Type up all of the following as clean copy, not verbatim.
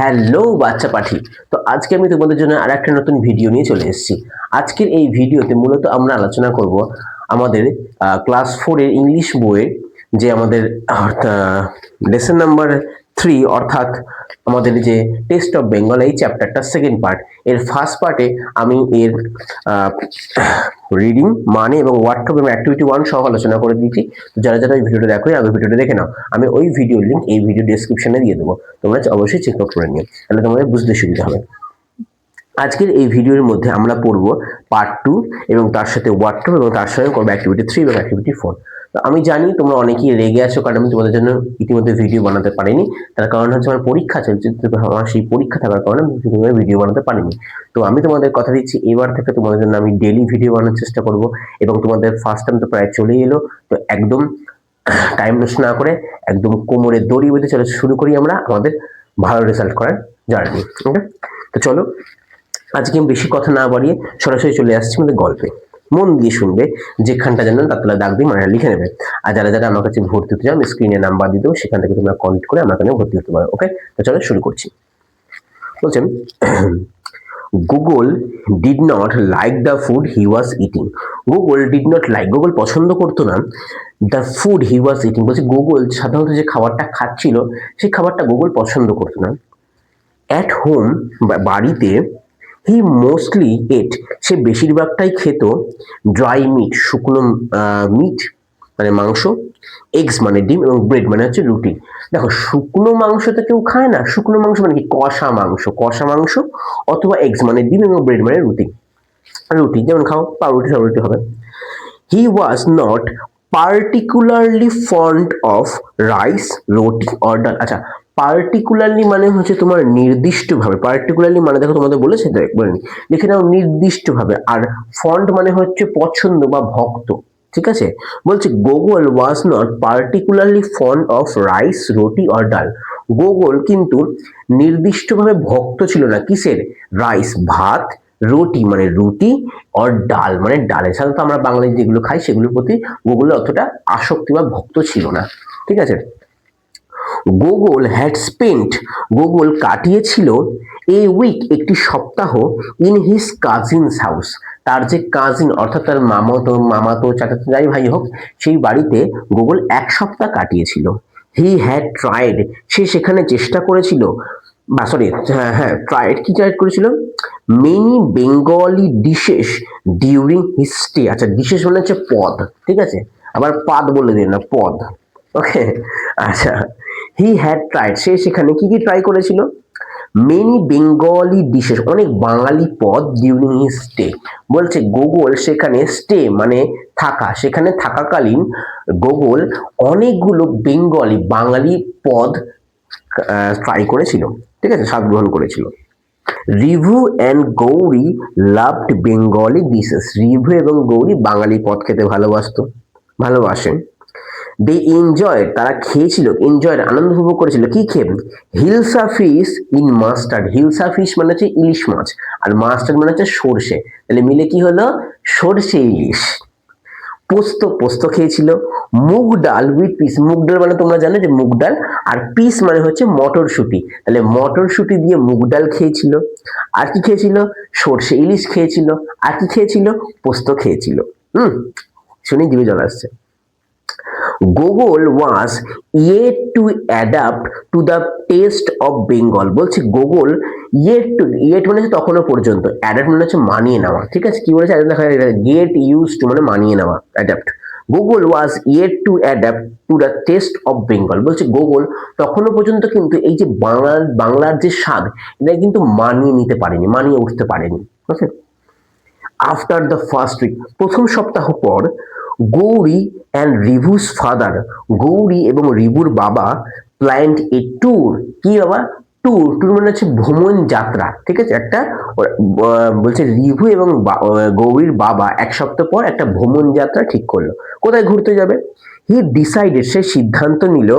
Hello বাচ্চা পাখি। তো আজকে আমি তোমাদের জন্য আরেকটা নতুন ভিডিও নিয়ে চলে এসেছি। আজকের এই ভিডিওতে মূলত আমরা আলোচনা করব আমাদের ক্লাস 4 এর ইংলিশ বইয়ের যে আমাদের লেসন নাম্বার 3 অর্থাৎ আমাদের যে টেস্ট অফ বেঙ্গল এই চ্যাপ্টারটা সেকেন্ড পার্ট। এর ফার্স্ট পার্টে আমি এর রিডিং মানে এবং ওয়ার্ডটপ এবং অ্যাক্টিভিটি 1 সহ আলোচনা করে দিয়েছি। তো যারা যারা এই ভিডিওটা দেখো আগে ভিডিওটা দেখে নাও। আমি ওই ভিডিওর লিঙ্ক এই ভিডিও ডেসক্রিপশনে দিয়ে দেবো, তোমরা অবশ্যই চেক আউট করে নিও, তাহলে তোমাদের বুঝতে সুবিধা হবে। আজকের এই ভিডিওর মধ্যে আমরা পড়ব পার্ট 2 এবং তার সাথে ওয়ার্ডটপ এবং তার সঙ্গে করবো অ্যাক্টিভিটি 3 এবং অ্যাক্টিভিটি 4। তো আমি জানি তোমরা অনেকেই রেগে আছো কারণ আমি তোমাদের জন্য ইতিমধ্যে ভিডিও বানাতে পারিনি। তার কারণ হচ্ছে আমার পরীক্ষা চলছে, আমার সেই পরীক্ষা থাকার কারণে আমি ভিডিও বানাতে পারিনি। তো আমি তোমাদের কথা দিচ্ছি এবার থেকে তোমাদের জন্য আমি ডেইলি ভিডিও বানানোর চেষ্টা করব এবং তোমাদের ফার্স্ট টাইম তো প্রায় চলেই এলো। তো একদম টাইম নষ্ট না করে একদম কোমরে দড়ি বেঁধে চলে শুরু করি আমরা আমাদের ভালো রেজাল্ট করার জার্নি। ওকে, তো চলো আজকে আমি বেশি কথা না বাড়িয়ে সরাসরি চলে আসছি আমাদের গল্পে। মন দিয়ে শুনবে, যেখানটা জানেন তার তলা দাগ দিয়ে মানে লিখে নেবে। আর যারা যারা আমার কাছে ভর্তি হতে চাও আমি স্ক্রিনে নাম্বার দিয়ে দেবো, সেখান থেকে তোমরা কন্ট্যাক্ট করে আমার কাছে ভর্তি হতে পারো। ওকে, তো চলো শুরু করছি। বলছেন Google did not like the food he was eating. Google did not like, Google পছন্দ করতো না the food he was eating. বলছে গুগল সাধারণত যে খাবারটা খাচ্ছিল সেই খাবারটা গুগল পছন্দ করতো না। অ্যাট হোম, বাড়িতে, হি মোস্টলি এট, সে বেশিরভাগটাই খেত ড্রাই মিট, শুকনো মিট মানে মাংস, এগস মানে ডিম এবং ব্রেড মানে হচ্ছে রুটি। দেখো শুকনো মাংস তো কেউ খায় না, শুকনো মাংস মানে কি কষা মাংস, কষা মাংস অথবা এগস মানে ডিম এবং ব্রেড মানে রুটি। রুটি যেমন খাও পাউরুটি সাউরুটি হবে। He was not particularly fond of rice, roti or dal. আচ্ছা, পার্টিকুলারলি মানে হচ্ছে তোমার নির্দিষ্টভাবে, পার্টিকুলারলি মানে দেখো তোমাদের বলেছে বলেনি, লিখে নাও নির্দিষ্টভাবে। আর ফন্ড মানে হচ্ছে পছন্দ বা ভক্ত, ঠিক আছে। বলছে Google was not particularly fond of rice, roti or ডাল। গুগল কিন্তু নির্দিষ্টভাবে ভক্ত ছিল না কিসের, রাইস ভাত, রুটি মানে রুটি, অর ডাল মানে ডালের। সাধারণত আমরা বাঙালি যেগুলো খাই সেগুলোর প্রতি গুগলের অতটা আসক্তি বা ভক্ত ছিল না, ঠিক আছে। গুগল হ্যাড স্পেন্ট, গুগল কাটিয়েছিল এ উইক, একটি সপ্তাহ, ইন হিজ কাজিনস হাউস, তার যে কাজিন অর্থাৎ তার মামাতো চাচাতো যাই ভাই হোক সেই বাড়িতে গুগল এক সপ্তাহ কাটিয়েছিল। হি হ্যাড ট্রাইড, সে সেখানে চেষ্টা করেছিল, বা সরি হ্যাঁ ট্রাইড, কি ট্রাইড করেছিল, many Bengali dishes during his stay. আচ্ছা, ডিশেস মানে হচ্ছে পদ, ঠিক আছে, আবার পাদ বলে দিন না, পদ। ওকে, আচ্ছা, হি হ্যাড ট্রাইড, সে সেখানে কি কি ট্রাই করেছিল, মেনি বেঙ্গলি ডিশেস, অনেক বাঙালি পদ, ডিউরিং হিজ স্টে। বলছে গুগল সেখানে স্টে মানে থাকা, সেখানে থাকাকালীন গুগল অনেকগুলো বেঙ্গলি বাঙালি পদ ট্রাই করেছিল, ঠিক আছে, স্বাদ গ্রহণ করেছিল। Rivu and Gauri loved Bengali dishes, Rivu এবং গৌরী বাঙালি পদ খেতে ভালোবাসেন। দে এনজয়, তারা খেয়েছিল, এনজয় আনন্দ উপভোগ করেছিল, কি খেয়ে, hilsa fish in mustard, hilsa fish মানে হচ্ছে ইলিশ মাছ আর মাস্টার্ড মানে হচ্ছে সর্ষে, তাহলে মিলে কি হলো, সর্ষে ইলিশ। পোস্ত, পোস্ত খেয়েছিল। মুগ ডাল উইথ পিস, মুগ ডাল মানে তোমরা জানো যে মুগ ডাল, আর পিস মানে হচ্ছে মটরশুঁটি, তাহলে মটরশুঁটি দিয়ে মুগ ডাল খেয়েছিল। আর কি খেয়েছিল, সর্ষে ইলিশ খেয়েছিল। আর কি খেয়েছিল, পোস্ত খেয়েছিল। শুনে জিভে জল আসছে। Google was yet to adapt to the taste of Bengal, বলছে গুগল ইয়েট মানে হচ্ছে তখনও পর্যন্ত, অ্যাডাপ্ট মানে হচ্ছে মানিয়ে নেওয়া, ঠিক আছে। কি বলেছে গেট ইউজ টু মানে মানিয়ে নেওয়া, adapt. Google was yet to adapt to the taste of Bengal, বলছে গুগল তখনও পর্যন্ত কিন্তু এই যে বাংলার যে স্বাদ এটা কিন্তু মানিয়ে নিতে পারেনি, মানিয়ে উঠতে পারেনি। ওকে, আফটার দ্য ফার্স্ট উইক, প্রথম সপ্তাহ পর, গৌরী অ্যান্ড রিভুস ফাদার, গৌরী এবং রিভুর বাবা, প্ল্যান্ড এ ট্যুর, কি বাবা, ট্যুর, ট্যুর মানে হচ্ছে ভ্রমণ যাত্রা, ঠিক আছে, একটা বলছে রিভু এবং গৌরীর বাবা এক সপ্তাহ পর একটা ভ্রমণ যাত্রা ঠিক করলো। কোথায় ঘুরতে যাবে, হি ডিসাইডেড, সে সিদ্ধান্ত নিল,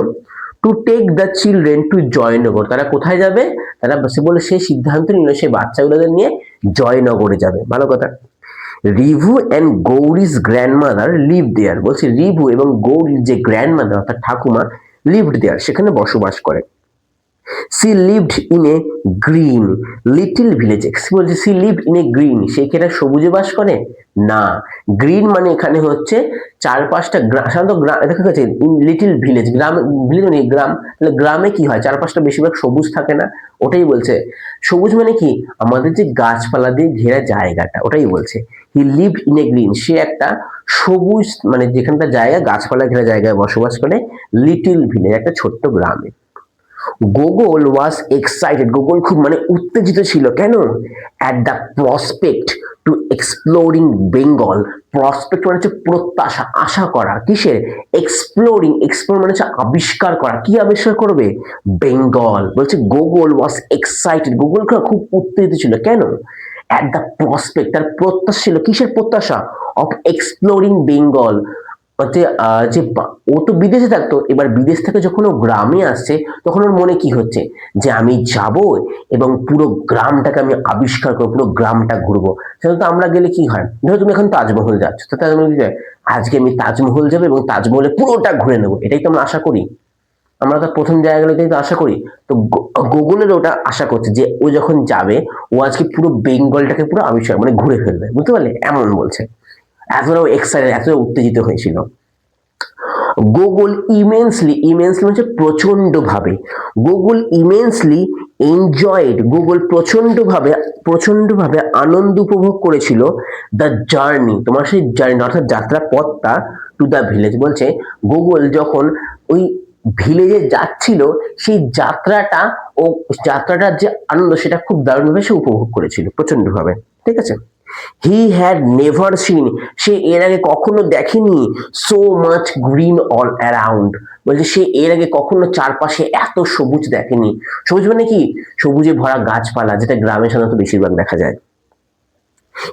to take the children to Jaynagar, তারা কোথায় যাবে, তারা বলে সে সিদ্ধান্ত নিল সে বাচ্চাগুলোদের নিয়ে জয়নগরে যাবে। ভালো কথা। Review and গৌরীজ grandmother live there, বলছে রিভু এবং গৌরীর যে গ্র্যান্ডমাদার অর্থাৎ ঠাকুমা লিভড দেয়ার, সেখানে বসবাস করে। She lived in a green little village. বলছে she lived in a green, সে কি একটা সবুজে বাস করে? না, গ্রিন মানে এখানে হচ্ছে চারপাশটা সাধারণত দেখা গেছে লিটল ভিলেজ, গ্রাম, ভিলেজ মানে গ্রাম, তাহলে গ্রামে কি হয় চারপাশটা বেশিরভাগ সবুজ থাকে না, ওটাই বলছে। সবুজ মানে কি আমাদের যে গাছপালা দিয়ে ঘেরা জায়গাটা, ওটাই বলছে। He lived in a green, সে একটা সবুজ মানে যেখানটা জায়গা গাছপালা ঘেরা জায়গায় বসবাস করে, লিটল ভিলেজ একটা ছোট্ট গ্রামে। গোগল ওয়াজ এক্সাইটেড, গোগল খুব মানে উত্তেজিত ছিল, কেন? At the prospect to exploring Bengal. Prospect মানে হচ্ছে প্রত্যাশা, আশা করা, কিসের? এক্সপ্লোরিং, এক্সপ্লোর মানে হচ্ছে আবিষ্কার করা, কি আবিষ্কার করবে? বেঙ্গল। বলছে গোগল ওয়াজ এক্সাইটেড, গোগল খুব উত্তেজিত ছিল, কেন? অ্যাট দ্য প্রসপেক্ট, তার প্রত্যাশা ছিল, কিসের প্রত্যাশা? অফ এক্সপ্লোরিং বেঙ্গল, হচ্ছে যে ও তো বিদেশে থাকতো, এবার বিদেশ থেকে যখন ও গ্রামে আসছে তখন ওর মনে কি হচ্ছে যে আমি যাব এবং পুরো গ্রামটাকে আমি আবিষ্কার করবো, পুরো গ্রামটা ঘুরবো। সাধারণত আমরা গেলে কি হয়, ধরো তুমি এখন তাজমহল যাচ্ছ, তো তাজমহল কি হয়, আজকে আমি তাজমহল যাবো এবং তাজমহলে পুরোটা ঘুরে নেবো, এটাই তো আমরা আশা করি। আমরা তো প্রথম জায়গাগুলোতেই তো আশা করি। তো গুগলের ওটা আশা করছে যে ও যখন যাবে ও আজকে পুরো বেঙ্গলটাকে পুরো আবিষ্কার মানে ঘুরে ফেলবে, বুঝতে পারলে, এমন বলছে। এতটাও এক্সাইটেড, এতটা উত্তেজিত হয়েছিল। গুগল ইমেন্সলি, ইমেন্সলি হচ্ছে প্রচন্ড ভাবে, গুগল ইমেন্সলি এনজয়েড, গুগল প্রচন্ড ভাবে আনন্দ উপভোগ করেছিল দ্য জার্নি, তোমার সেই জার্নি অর্থাৎ যাত্রা পথটা, টু দ্য ভিলেজ। বলছে গুগল যখন ওই ভিলেজে যাচ্ছিল সেই যাত্রাটা, ও যাত্রাটার যে আনন্দ সেটা খুব দারুণভাবে সে উপভোগ করেছিল প্রচন্ড ভাবে, ঠিক আছে। হি হ্যাড নেভার সিন, সে এর আগে কখনো দেখেনি so much green all around, বলছে সে এর আগে কখনো চারপাশে এত সবুজ দেখেনি। সবুজ মানে কি? সবুজে ভরা গাছপালা, যেটা গ্রামে সাধারণত বেশিরভাগ দেখা যায়।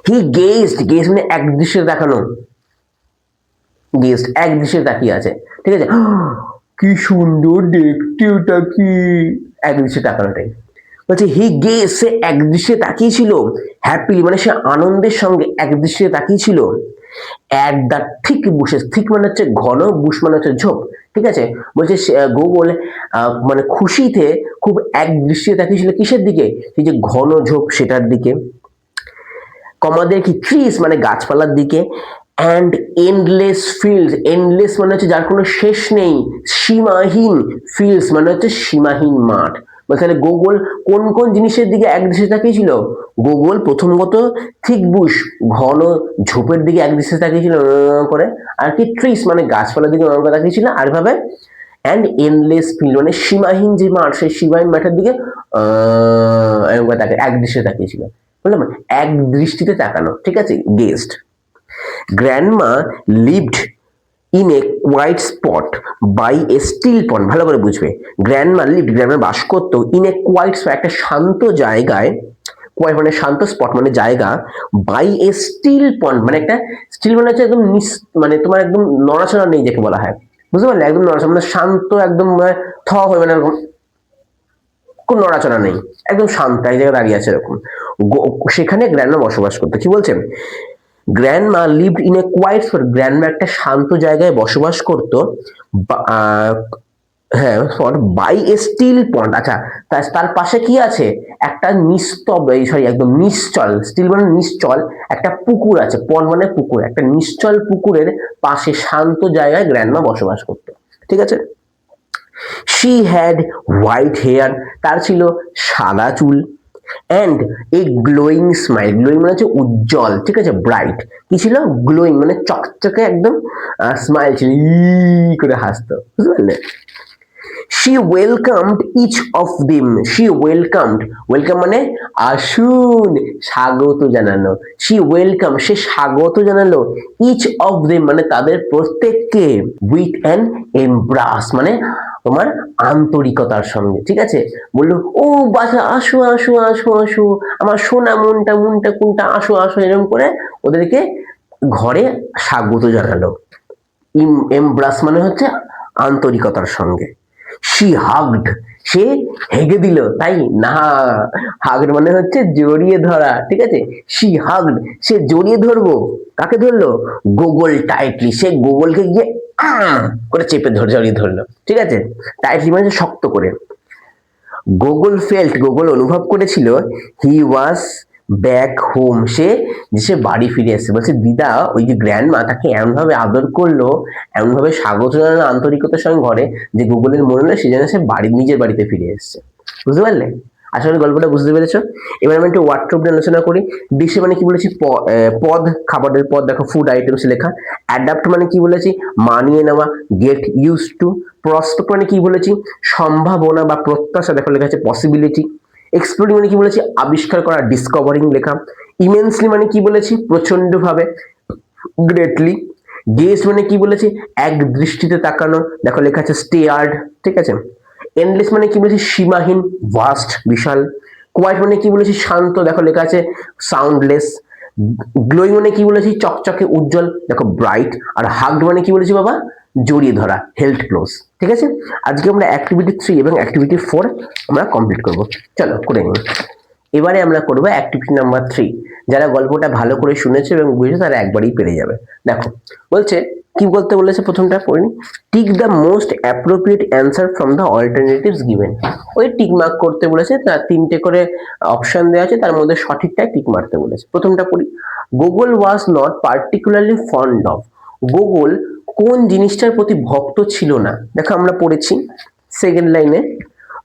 হি গেজড, গেজ মানে এক দৃশ্যে দেখানো, গেস্ট এক দৃশ্যে তাকিয়ে আছে, ঠিক আছে, কি সুন্দর দেখতে ওটা, কি এক দৃশ্যে তাকানোটাই বলছে। হি গেজ, সে এক দৃশ্যে তাকিয়েছিল, হ্যাপিলি মানে সে আনন্দের সঙ্গে এক দৃশ্যে তাকিয়েছিল। At the thick bushes, thick মানে হচ্ছে ঘন, বুশ মানে হচ্ছে ঝোপ, ঠিক আছে। বলছে গুগল মানে খুশিতে খুব এক দৃশ্যে তাকিয়েছিল কিসের দিকে? সেই যে ঘন ঝোপ সেটার দিকে, কমাদের কি ট্রিস মানে গাছপালার দিকে, অ্যান্ড এন্ডলেস ফিল্ডস, এন্ডলেস মানে হচ্ছে যার কোনো শেষ নেই, সীমাহীন, ফিল্ডস মানে হচ্ছে সীমাহীন মাঠ। তাহলে গুগল কোন কোন জিনিসের দিকে এক দৃষ্টি তাকিয়েছিল? গুগল প্রথমত থিক বুশ ঘন ঝোপের দিকে এক দৃষ্টি তাকিয়েছিল করে, আর কি ট্রিস মানে গাছপালার দিকে তাকিয়েছিল, আর ভাবে অ্যান্ড এন্ডলেস ফিল্ড মানে সীমাহীন যে মাঠ, সেই সীমাহীন মাঠের দিকে এক দৃষ্টি তাকিয়েছিল, বুঝলাম, এক দৃষ্টিতে তাকানো, ঠিক আছে। Guest grandma lived in a white spot by a still pond, ভালো করে বুঝবে। গ্র্যান্ডমা লিভড, গ্র্যান্ডমা বাস করতো, ইন এ কোয়াইট স্পট একটা শান্ত জায়গায়, কোয়াইট মানে শান্ত, স্পট মানে জায়গা, বাই এ স্টিল পন্ড মানে একটা স্টিল মানে হচ্ছে একদম মানে তোমার একদম নড়াচড়া নেই যাকে বলা হয়, বুঝতে পারলে, একদম নড়াচড়া মানে শান্ত, একদম থ হয়ে মানে এরকম কোন নড়াচড়া নেই, একদম শান্ত এক জায়গায় দাঁড়িয়ে আছে এরকম। সেখানে গ্র্যান্ডমা বসবাস করতো, কি বলছেন? Grandma lived in a quiet spot, grandma একটা শান্ত জায়গায় বসবাস করতো, হ্যাঁ spot by a still pond. আচ্ছা, তার পাশে কি আছে? একটা নিস্তব, সরি একদম নিশ্চল, স্টিল মানে নিশ্চল, একটা পুকুর আছে, পন্ড মানে পুকুর, একটা নিশ্চল পুকুরের পাশে শান্ত জায়গায় গ্র্যান্ডমা বসবাস করতো, ঠিক আছে। শি হ্যাড হোয়াইট হেয়ার, তার ছিল সাদা চুল, and a glowing smile, glowing মানে হচ্ছে উজ্জ্বল, ঠিক আছে, ব্রাইট, কি ছিল? গ্লোয়িং মানে চকচকে একদম স্মাইল ছিল, ই করে হাসতো, বুঝতে পারলে। শি ওয়েলকামড ইচ অফ দিম, শি ওয়েলকামড, ওয়েলকাম মানে আসুন, স্বাগত জানানো, শি ওয়েলকাম সে স্বাগত জানালো, ইচ অফ দিম মানে তাদের প্রত্যেককে, উইথ অ্যান এমব্রাস মানে তোমার আন্তরিকতার সঙ্গে, ঠিক আছে। বললো ও বাছা আসো আসো আসো আসো, আমার সোনা মনটা মনটা কোনটা, আসো আসো, এরকম করে ওদেরকে ঘরে স্বাগত জানালো। এমব্রাস মানে হচ্ছে আন্তরিকতার সঙ্গে। শি হাগড, সে হেগে দিল, তাই না, হাগড মানে হচ্ছে জড়িয়ে ধরা, ঠিক আছে। শি হাগড, সে জড়িয়ে ধরবো, কাকে ধরলো? গুগল টাইটলি, সে গুগলকে গিয়ে করে চেপে জড়িয়ে ধরলো, ঠিক আছে। টাইটলি মানে শক্ত করে। গুগল ফেল্ট, গুগল অনুভব করেছিল, হি ওয়াজ ব্যাক হোম, সে বাড়ি ফিরে এসেছে। বলছে দিদা ওই যে গ্র্যান্ডমা তাকে এমনভাবে আদর করলো, এমনভাবে স্বাগত জানালো আন্তরিকতার সঙ্গে ঘরে, যে গুগলের মনে হলো সে যেন সে নিজের বাড়িতে ফিরে এসেছে। বুঝতে পারলে? আসলে গল্পটা বুঝতে পেরেছো? এবার আমি একটু ওয়ার্ড্রোব নিয়ে আলোচনা করি। ডিশ মানে কি বলেছি? পদ, খাবারের পদ, দেখো ফুড আইটেমস লেখা। অ্যাডাপ্ট মানে কি বলেছি? মানিয়ে নেওয়া, গেট ইউজ টু। প্রসপেক্ট মানে কি বলেছি? সম্ভাবনা বা প্রত্যাশা, দেখো লেখা আছে পসিবিলিটি। এক্সপ্লোরিং মানে কি বলেছি? আবিষ্কার করা, ডিসকভারিং লেখা। ইমেন্সলি মানে কি বলেছি? প্রচন্ড ভাবে, গ্রেটলি। গেজ মানে কি বলেছি? এক দৃষ্টিতে তাকানো, দেখো লেখা আছে স্টেয়ার্ড, ঠিক আছে। এন্ডলেস মানে কি বলেছি? সীমাহীন, ভাস্ট, বিশাল। কোয়াইট মানে কি বলেছি? শান্ত, দেখো লেখা আছে সাউন্ডলেস। গ্লোয়িং মানে কি বলেছি? চকচকে, উজ্জ্বল, দেখো ব্রাইট। আর হাগড মানে কি বলেছি বাবা? জড়িয়ে ধরা, হেল্ড ক্লোজ। ঠিক আছে, আজকে আমরা অ্যাক্টিভিটি 3 এবং অ্যাক্টিভিটি 4 আমরা কমপ্লিট করব। চলো করে নিই। এবারে আমরা করবো অ্যাক্টিভিটি নাম্বার 3। যারা গল্পটা ভালো করে শুনেছে এবং বুঝেছে তারা একবারই পেরে যাবে। দেখো বলছে কি বলতে বলেছে, প্রথমটা পড়ি। Tick the most appropriate answer from the alternatives given. ওই টিক মার্ক করতে বলেছে, তার 3টে করে অপশন দেওয়া আছে, তার মধ্যে সঠিকটাই টিক মারতে বলেছে। প্রথমটা পড়ি। Google was not particularly fond of. Google কোন জিনিসটার প্রতি ভক্ত ছিল না? দেখো আমরা পড়েছি সেকেন্ড লাইনে,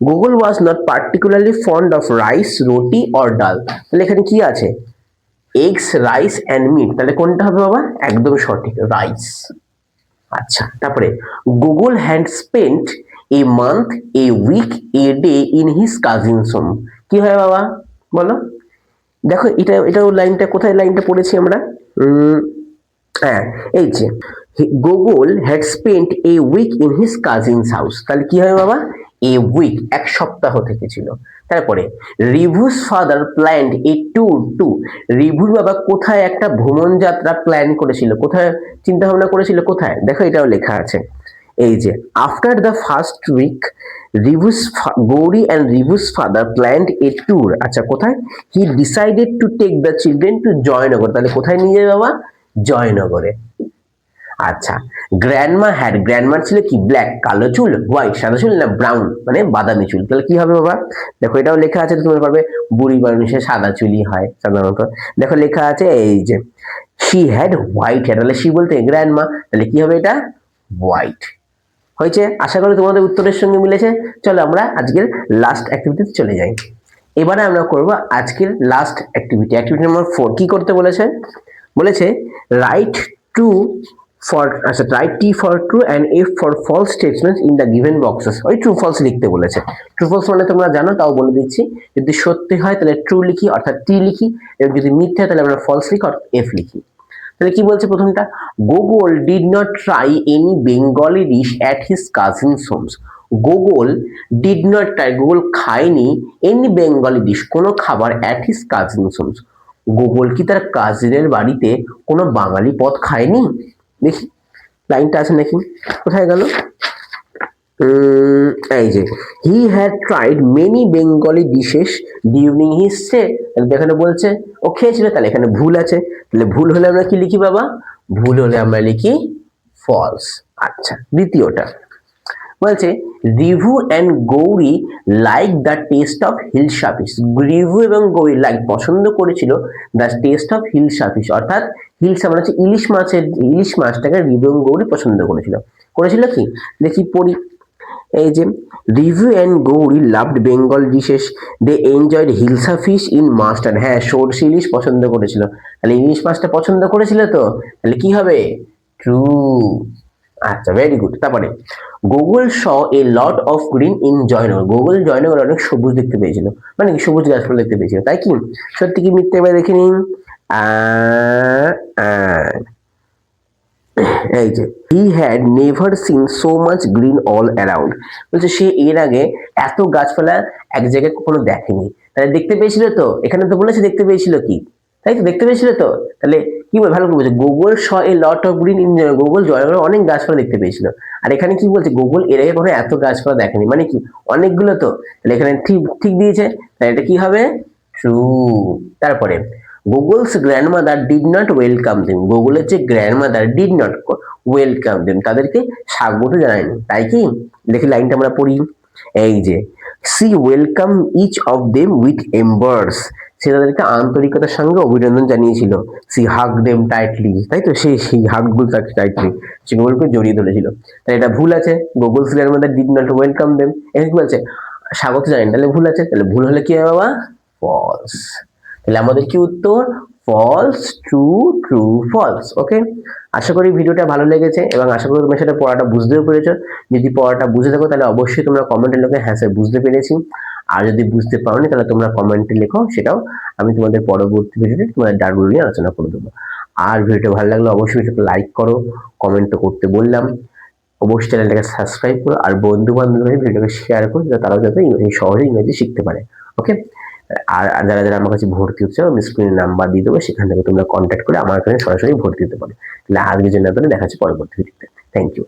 Google was not particularly fond of rice, roti or dal. তাহলে এখানে কি আছে? Eggs, rice and meat. তাহলে কোনটা হবে বাবা? একদম সঠিক, রাইস। আচ্ছা, তারপরে Google had spent a month, a week, a day in his cousins home. কি হয় বাবা বলো? দেখো এটাও লাইনটা কোথায় লাইনটা পড়েছি আমরা? হ্যাঁ, এই যে Google had spent a week in his cousins house. তাহলে কি হয় বাবা? এ উইক, এক সপ্তাহ থেকে ছিল। তারপরে Ribhu's father planned a tour to. রিভুর বাবা কোথায় একটা ভ্রমণ যাত্রা প্ল্যান করেছিল? কোথায় চিন্তা ভাবনা করেছিল? কোথায়? দেখো এটাও লেখা আছে, এই যে after the first week Rivu's, Gauri and Rivu's father planned a tour. আচ্ছা কোথায়? He decided to take the children to Jaynagar. তাহলে কোথায় নিয়ে যাবে বাবা? জয়নগরে। আচ্ছা, গ্র্যান্ডমা হ্যাড, গ্র্যান্ডমার ছিল কি? ব্ল্যাক, কালো চুল, হোয়াইট, সাদা চুল, না ব্রাউন মানে বাদামি চুল। তাহলে কি হবে বাবা? দেখো এটাও লেখা আছে, তোমরা পারবে বুড়ি মানুষের সাদা চুলই হয় সাধারণত। দেখো লেখা আছে এই যে শি হ্যাড হোয়াইট হেয়ার। তাহলে শি বলতে গ্র্যান্ডমা, তাহলে কি হবে এটা? হোয়াইট। হয়েছে? আশা করি তোমাদের উত্তরের সঙ্গে মিলেছে। চলো আমরা আজকের লাস্ট অ্যাক্টিভিটিতে চলে যাই। এবারে আমরা করব আজকের লাস্ট অ্যাক্টিভিটি, অ্যাক্টিভিটি নাম্বার 4। কি করতে বলেছে? বলেছে রাইট টু ফর, আচ্ছা write T for true and F for false statements in the given boxes. ওই ট্রু ফলস লিখতে বলেছে। ট্রু ফলস মানে তোমরা জানো, তাও বলে দিচ্ছি। যদি সত্যি হয় তাহলে ট্রু লিখি অর্থাৎ টি লিখি, এবং যদি মিথ্যা হয় তাহলে আমরা ফলস লিখি অর্থাৎ এফ লিখি। তাহলে কি বলছে প্রথমটা? Google did not try any Bengali dish at his cousins homes. Google did not try, Google খায়নি এনি বেঙ্গলি ডিশ, কোনো খাবার at his cousins homes. Google কি তার কাজিনের বাড়িতে কোনো বাঙালি পদ খায়নি? দেখি লাইনটা আছে নাকি, কোথায় গেল? এই যে he had tried many Bengali dishes during his stay. এখানে বলছে ও খেয়েছিল, তাহলে এখানে ভুল আছে। তাহলে ভুল হলে আমরা কি লিখি বাবা? ভুল হলে আমরা লিখি ফলস। আচ্ছা, দ্বিতীয়টা বলছে Rivu and Gauri like the taste of hilsa fish. Rivu এবং গৌরী লাইক পছন্দ করেছিল the taste of hilsa fish, অর্থাৎ হিলসা মানে হচ্ছে ইলিশ মাছের, ইলিশ মাছটাকে রিভু এবং গৌরী পছন্দ করেছিল। করেছিল কি? দেখি পড়ি, এই যে Rivu and Gauri loved Bengal dishes, they enjoyed hilsa fish in mustard. হ্যাঁ, সরষে ইলিশ পছন্দ করেছিল। তাহলে ইলিশ মাছটা পছন্দ করেছিল তো, তাহলে কি হবে? ট্রু। আচ্ছা, ভেরি গুড। তারপরে Google Shaw a lot of green in Jaynagar. Google Jaynagar অনেক সবুজ দেখতে পেয়েছিল, মানে কি সবুজ গাছপালা দেখতে পেয়েছিল, তাই কি? সত্যি কি মিথ্যে? এবার দেখে নিন। এই যে he had never seen so much green all around. বলছে সে এর আগে এত গাছপালা এক জায়গায় কখনো দেখেনি। তাহলে দেখতে পেয়েছিল তো, এখানে তো বলেছে দেখতে পেয়েছিল কি, তাই তো? দেখতে পেয়েছিল তো, তাহলে কি বলে? ভালো করে বলছে Google Shaw a lot of green in, Google জয়নগরে অনেক গাছপালা দেখতে পেয়েছিল। আর এখানে কি বলছে? গুগল এর আগে কখনো এত গাছপালা দেখেনি, মানে কি অনেকগুলো তো। তাহলে এখানে ঠিক ঠিক দিয়েছে, তাহলে এটা কি হবে? ট্রু। তারপরে Google's grandmother did not welcome them. গুগলের যে grandmother did not welcome them, তাদেরকে স্বাগত জানায়নি, তাই কি? দেখি লাইনটা আমরা পড়ি, এই যে see welcome each of them with embers, সে তাদেরকে আন্তরিকতার সঙ্গে অভিনন্দন জানিয়েছিল। সি হাগ দেম টাইটলি, তাই তো সেই হাগগুলো তাকে টাইটলি সেগুলোকে জড়িয়ে ধরেছিল। তাই এটা ভুল আছে, গুগল সিলের মধ্যে ডিড নট ওয়েলকাম দেম, এখানে কি বলছে স্বাগত জানেন, তাহলে ভুল আছে, তাহলে ভুল হলে কি হবে বাবা, ফলস। তাহলে আমাদের কি উত্তর, ফলস, ট্রু, ট্রু, ফলস। ওকে, আশা করি ভিডিওটা ভালো লেগেছে এবং আশা করি তোমরা সেটা পড়াটা বুঝতেও পেরেছো। যদি পড়াটা বুঝে থাকো তাহলে অবশ্যই তোমরা কমেন্টে লিখে হ্যাঁ স্যার বুঝতে পেরেছি, আর যদি বুঝতে পারোনি তাহলে তোমরা কমেন্টে লেখো, সেটাও আমি তোমাদের পরবর্তী ভিডিওতে তোমাদের ডাউটগুলো নিয়ে আলোচনা করে দেবো। আর ভিডিওটা ভালো লাগলে অবশ্যই ভিডিওটা লাইক করো, কমেন্ট তো করতে বললাম, অবশ্যই চ্যানেলটাকে সাবস্ক্রাইব করো আর বন্ধু বান্ধবদের ভিডিওটাকে শেয়ার করো যাতে তারাও যাতে সহজে ইংরেজি শিখতে পারে। ওকে, আর যারা যারা আমার কাছে ভর্তি হচ্ছে আমি স্ক্রিনে নাম্বার দিয়ে দেবো, সেখান থেকে তোমরা কন্ট্যাক্ট করে আমার কাছে সরাসরি ভর্তি দিতে পারো। তাহলে আজকের জন্য আপনাদের দেখা হচ্ছে পরবর্তী ভিডিওতে। Thank you.